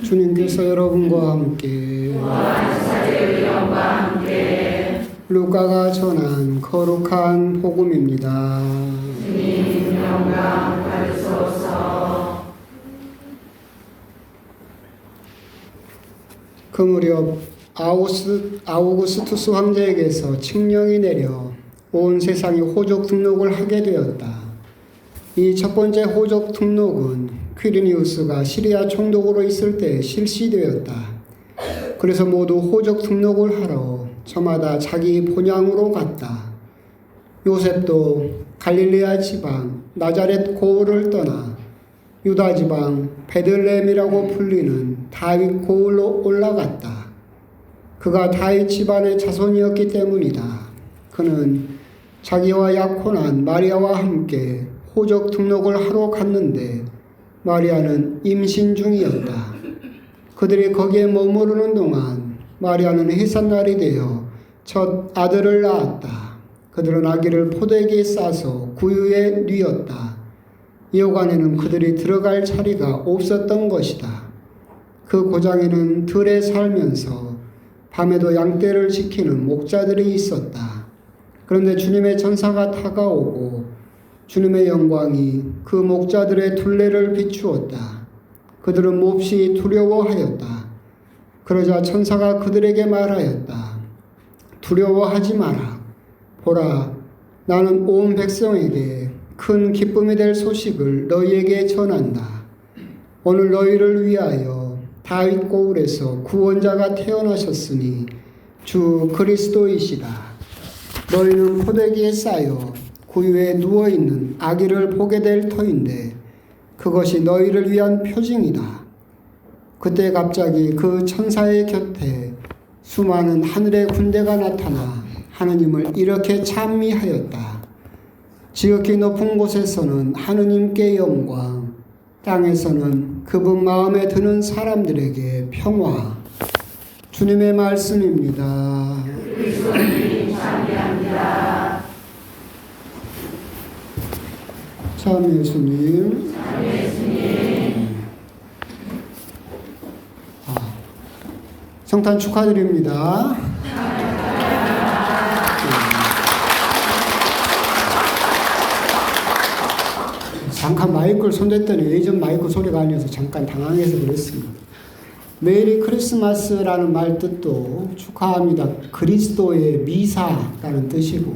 주님께서 여러분과 함께 루카가 전한 거룩한 복음입니다. 주님 영광 받으소서. 그 무렵 아우구스투스 황제에게서 칙령이 내려 온 세상에 호족 등록을 하게 되었다. 이 첫 번째 호족 등록은 퀴리니우스가 시리아 총독으로 있을 때 실시되었다. 그래서 모두 호족 등록을 하러 저마다 자기 본향으로 갔다. 요셉도 갈릴레아 지방 나자렛 고을을 떠나 유다 지방 베들레헴이라고 불리는 다윗 고을로 올라갔다. 그가 다윗 집안의 자손이었기 때문이다. 그는 자기와 약혼한 마리아와 함께 호족 등록을 하러 갔는데 마리아는 임신 중이었다. 그들이 거기에 머무르는 동안 마리아는 해산날이 되어 첫 아들을 낳았다. 그들은 아기를 포도에게 싸서 구유에 뉘었다. 여관에는 그들이 들어갈 자리가 없었던 것이다. 그 고장에는 들에 살면서 밤에도 양떼를 지키는 목자들이 있었다. 그런데 주님의 천사가 다가오고 주님의 영광이 그 목자들의 둘레를 비추었다. 그들은 몹시 두려워하였다. 그러자 천사가 그들에게 말하였다. 두려워하지 마라. 보라, 나는 온 백성에게 큰 기쁨이 될 소식을 너희에게 전한다. 오늘 너희를 위하여 다윗 고을에서 구원자가 태어나셨으니 주 그리스도이시다. 너희는 포도기에 쌓여 구유에 누워있는 아기를 보게 될 터인데 그것이 너희를 위한 표징이다. 그때 갑자기 그 천사의 곁에 수많은 하늘의 군대가 나타나 하느님을 이렇게 찬미하였다. 지극히 높은 곳에서는 하느님께 영광, 땅에서는 그분 마음에 드는 사람들에게 평화. 주님의 말씀입니다. 그리스도님 찬미합니다. 참 예수님. 참 예수님. 성탄 축하드립니다. 잠깐 마이크를 손댔더니 예전 마이크 소리가 아니어서 잠깐 당황해서 그랬습니다. 메리 크리스마스라는 말 뜻도 축하합니다. 그리스도의 미사라는 뜻이고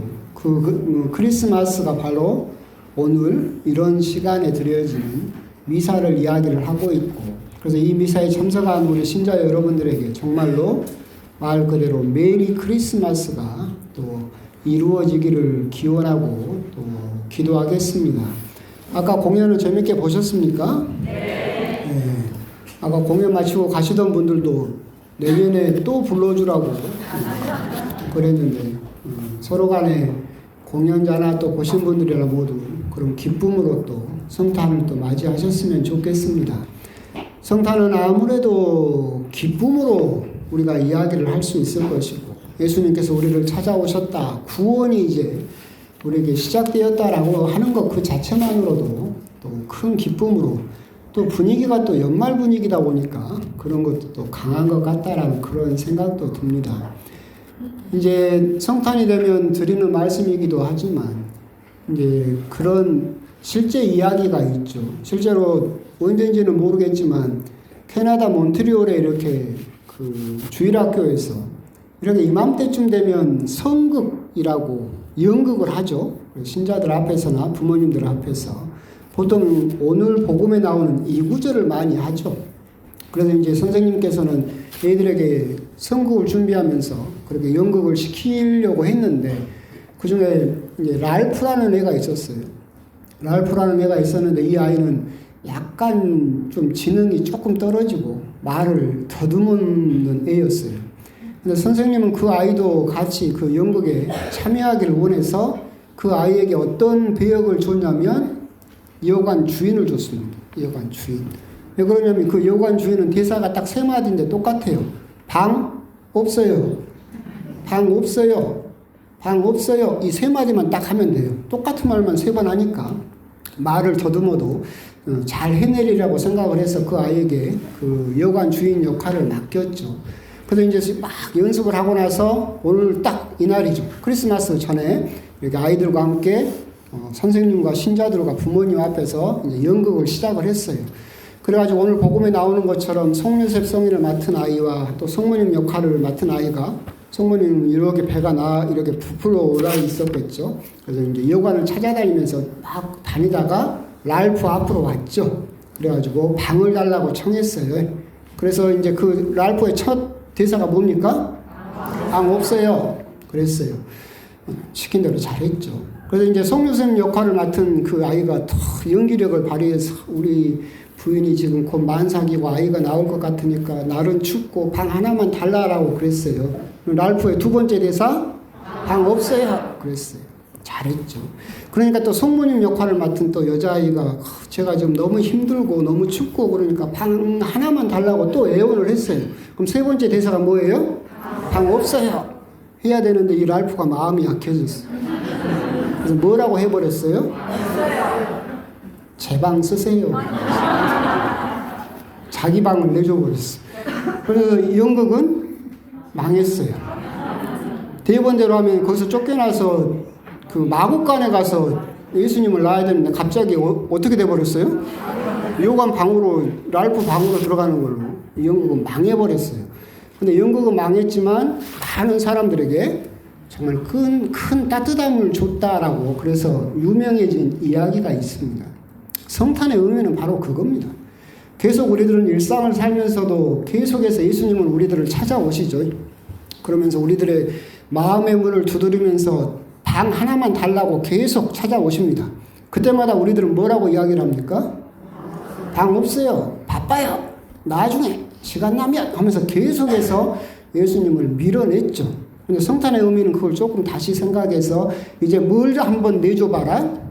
크리스마스가 바로 오늘 이런 시간에 드려지는 미사를 이야기를 하고 있고 그래서 이 미사에 참석한 우리 신자 여러분들에게 정말로 말 그대로 메리 크리스마스가 또 이루어지기를 기원하고 또 기도하겠습니다. 아까 공연을 재밌게 보셨습니까? 네. 아까 공연 마치고 가시던 분들도 내년에 또 불러주라고 그랬는데 서로 간에 공연자나 또 보신 분들이라 모두 그런 기쁨으로 또 성탄을 또 맞이하셨으면 좋겠습니다. 성탄은 아무래도 기쁨으로 우리가 이야기를 할 수 있을 것이고 예수님께서 우리를 찾아오셨다. 구원이 이제 우리에게 시작되었다라고 하는 것 그 자체만으로도 또 큰 기쁨으로 또 분위기가 또 연말 분위기다 보니까 그런 것도 또 강한 것 같다라는 그런 생각도 듭니다. 이제 성탄이 되면 드리는 말씀이기도 하지만 이제 그런 실제 이야기가 있죠. 실제로 언제인지는 모르겠지만 캐나다 몬트리올에 이렇게 그 주일학교에서 이렇게 이맘때쯤 되면 성극이라고 연극을 하죠. 신자들 앞에서나 부모님들 앞에서 보통 오늘 복음에 나오는 이 구절을 많이 하죠. 그래서 이제 선생님께서는 애들에게 성극을 준비하면서 그렇게 연극을 시키려고 했는데 그 중에 이제 랄프라는 애가 있었어요. 랄프라는 애가 있었는데 이 아이는 약간 좀 지능이 조금 떨어지고 말을 더듬는 애였어요. 근데 선생님은 그 아이도 같이 그 연극에 참여하기를 원해서 그 아이에게 어떤 배역을 줬냐면 여관 주인을 줬습니다. 여관 주인. 왜 그러냐면 그 여관 주인은 대사가 딱 세 마디인데 똑같아요. 방 없어요. 방 없어요. 방 없어요. 이 세 마디만 딱 하면 돼요. 똑같은 말만 세 번 하니까 말을 더듬어도 잘 해내리라고 생각을 해서 그 아이에게 그 여관 주인 역할을 맡겼죠. 그래서 이제 막 연습을 하고 나서 오늘 딱 이날이죠. 크리스마스 전에 이렇게 아이들과 함께 선생님과 신자들과 부모님 앞에서 이제 연극을 시작을 했어요. 그래가지고 오늘 복음에 나오는 것처럼 송요셉 성인을 맡은 아이와 또 성모님 역할을 맡은 아이가 성모님 이렇게 배가 이렇게 부풀어 올라 있었겠죠. 그래서 이제 여관을 찾아다니면서 막 다니다가 랄프 앞으로 왔죠. 그래가지고 방을 달라고 청했어요. 그래서 이제 그 랄프의 첫 대사가 뭡니까? 방 없어요. 그랬어요. 시킨 대로 잘했죠. 그래서 이제 송요셉 역할을 맡은 그 아이가 더 연기력을 발휘해서 우리 부인이 지금 곧 만삭이고 아이가 나올 것 같으니까 날은 춥고 방 하나만 달라라고 그랬어요. 랄프의 두 번째 대사 방 없어요. 그랬어요. 잘했죠. 그러니까 또 성모님 역할을 맡은 또 여자아이가 제가 지금 너무 힘들고 너무 춥고 그러니까 방 하나만 달라고 또 애원을 했어요. 그럼 세 번째 대사가 뭐예요? 방 없어요. 해야 되는데 이 랄프가 마음이 약해졌어요. 그래서 뭐라고 해버렸어요? 제 방 쓰세요. 자기 방을 내줘버렸어요. 그래서 연극은 망했어요. 대본대로 하면 거기서 쫓겨나서 그 마국간에 가서 예수님을 낳아야 되는데 갑자기 어떻게 돼버렸어요? 요관 방으로 랄프 방으로 들어가는 걸로 연극은 망해버렸어요. 근데 연극은 망했지만 많은 사람들에게 정말 큰 따뜻함을 줬다라고 그래서 유명해진 이야기가 있습니다. 성탄의 의미는 바로 그겁니다. 계속 우리들은 일상을 살면서도 계속해서 예수님은 우리들을 찾아오시죠. 그러면서 우리들의 마음의 문을 두드리면서 방 하나만 달라고 계속 찾아오십니다. 그때마다 우리들은 뭐라고 이야기를 합니까? 방 없어요. 바빠요. 나중에 시간 나면 하면서 계속해서 예수님을 밀어냈죠. 근데 성탄의 의미는 그걸 조금 다시 생각해서 이제 뭘 한번 내줘봐라.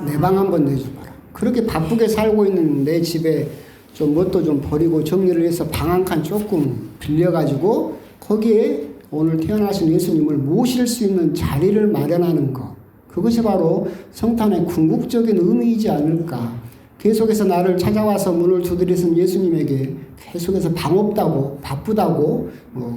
내 방 한번 내줘봐라. 그렇게 바쁘게 살고 있는 내 집에 좀 뭣도 좀 버리고 정리를 해서 방 한 칸 조금 빌려가지고 거기에 오늘 태어나신 예수님을 모실 수 있는 자리를 마련하는 것. 그것이 바로 성탄의 궁극적인 의미이지 않을까. 계속해서 나를 찾아와서 문을 두드리신 예수님에게 계속해서 방 없다고 바쁘다고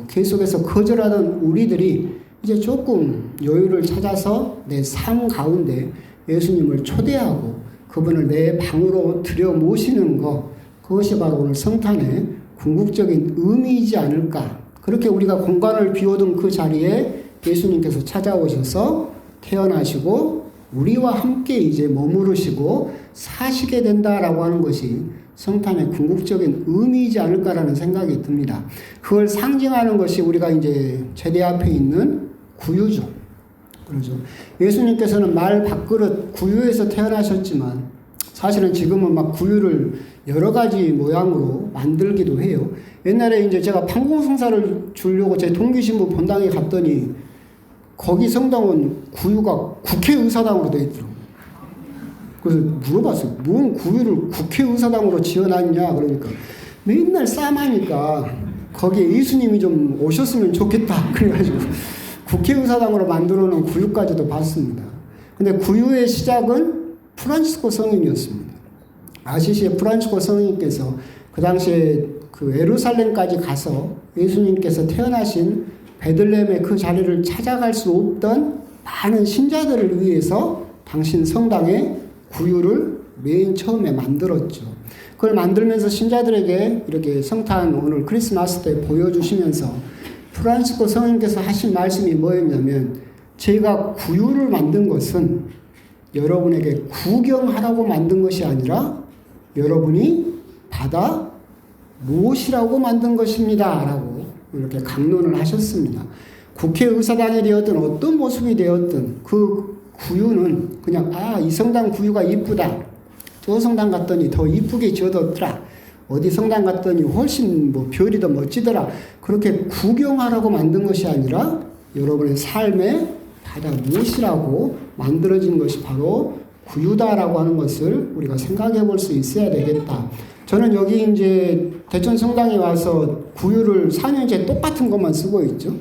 계속해서 거절하던 우리들이 이제 조금 여유를 찾아서 내 삶 가운데 예수님을 초대하고 그분을 내 방으로 들여 모시는 것. 그것이 바로 오늘 성탄의 궁극적인 의미이지 않을까. 그렇게 우리가 공간을 비워둔 그 자리에 예수님께서 찾아오셔서 태어나시고 우리와 함께 이제 머무르시고 사시게 된다라고 하는 것이 성탄의 궁극적인 의미이지 않을까라는 생각이 듭니다. 그걸 상징하는 것이 우리가 이제 제대 앞에 있는 구유죠. 그렇죠. 예수님께서는 말 밥그릇 구유에서 태어나셨지만 사실은 지금은 막 구유를 여러 가지 모양으로 만들기도 해요. 옛날에 이제 제가 판공성사를 주려고 제 동기신부 본당에 갔더니 거기 성당은 구유가 국회의사당으로 되어 있더라고요. 그래서 물어봤어요. 뭔 구유를 국회의사당으로 지어놨냐? 그러니까 맨날 싸마니까 거기에 예수님이 좀 오셨으면 좋겠다. 그래가지고 국회의사당으로 만들어 놓은 구유까지도 봤습니다. 근데 구유의 시작은 프란치스코 성인이었습니다. 아시시의 프란치스코 성인께서 그 당시에 그 예루살렘까지 가서 예수님께서 태어나신 베들레헴의 그 자리를 찾아갈 수 없던 많은 신자들을 위해서 당신 성당에 구유를 맨 처음에 만들었죠. 그걸 만들면서 신자들에게 이렇게 성탄 오늘 크리스마스 때 보여주시면서 프란치스코 성인께서 하신 말씀이 뭐였냐면 제가 구유를 만든 것은 여러분에게 구경하라고 만든 것이 아니라 여러분이 받아 모시라고 만든 것입니다. 라고 이렇게 강론을 하셨습니다. 국회의사당이 되었든 어떤 모습이 되었든 그 구유는 그냥 이 성당 구유가 이쁘다. 저 성당 갔더니 더 이쁘게 지어뒀더라. 어디 성당 갔더니 훨씬 별이 더 멋지더라. 그렇게 구경하라고 만든 것이 아니라 여러분의 삶에 받아 모시라고 만들어진 것이 바로 구유다라고 하는 것을 우리가 생각해 볼 수 있어야 되겠다. 저는 여기 이제 대천 성당에 와서 구유를 4년째 똑같은 것만 쓰고 있죠.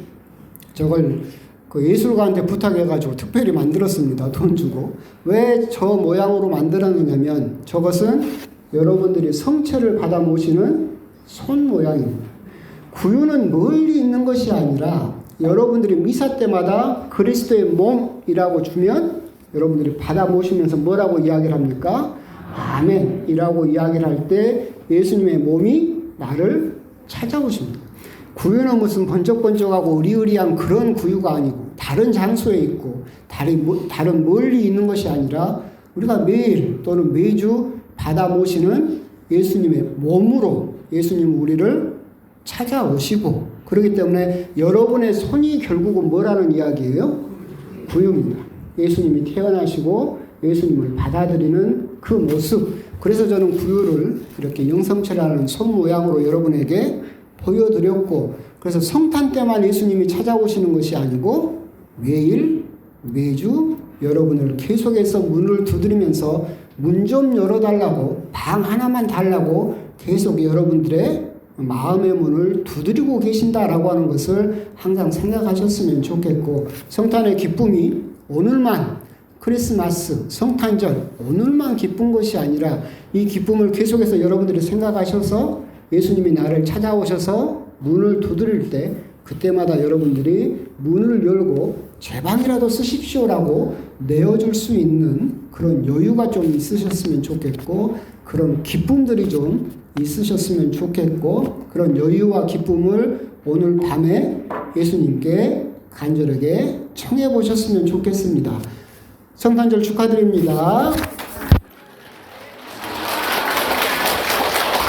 저걸 그 예술가한테 부탁해가지고 특별히 만들었습니다. 돈 주고. 왜 저 모양으로 만들었느냐면 저것은 여러분들이 성체를 받아 모시는 손 모양입니다. 구유는 멀리 있는 것이 아니라 여러분들이 미사 때마다 그리스도의 몸이라고 주면 여러분들이 받아 모시면서 뭐라고 이야기를 합니까? 아멘이라고 이야기를 할 때 예수님의 몸이 나를 찾아오십니다. 구유는 무슨 번쩍번쩍하고 의리의리한 그런 구유가 아니고 다른 장소에 있고 다른 멀리 있는 것이 아니라 우리가 매일 또는 매주 받아 모시는 예수님의 몸으로 예수님 우리를 찾아오시고 그렇기 때문에 여러분의 손이 결국은 뭐라는 이야기예요? 구유입니다. 예수님이 태어나시고 예수님을 받아들이는 그 모습. 그래서 저는 구유를 이렇게 영성체라는 손 모양으로 여러분에게 보여드렸고 그래서 성탄 때만 예수님이 찾아오시는 것이 아니고 매일 매주 여러분을 계속해서 문을 두드리면서 문 좀 열어달라고 방 하나만 달라고 계속 여러분들의 마음의 문을 두드리고 계신다라고 하는 것을 항상 생각하셨으면 좋겠고 성탄의 기쁨이 오늘만 크리스마스, 성탄절 오늘만 기쁜 것이 아니라 이 기쁨을 계속해서 여러분들이 생각하셔서 예수님이 나를 찾아오셔서 문을 두드릴 때 그때마다 여러분들이 문을 열고 제 방이라도 쓰십시오라고 내어줄 수 있는 그런 여유가 좀 있으셨으면 좋겠고 그런 기쁨들이 좀 있으셨으면 좋겠고 그런 여유와 기쁨을 오늘 밤에 예수님께 간절하게 청해 보셨으면 좋겠습니다. 성탄절 축하드립니다.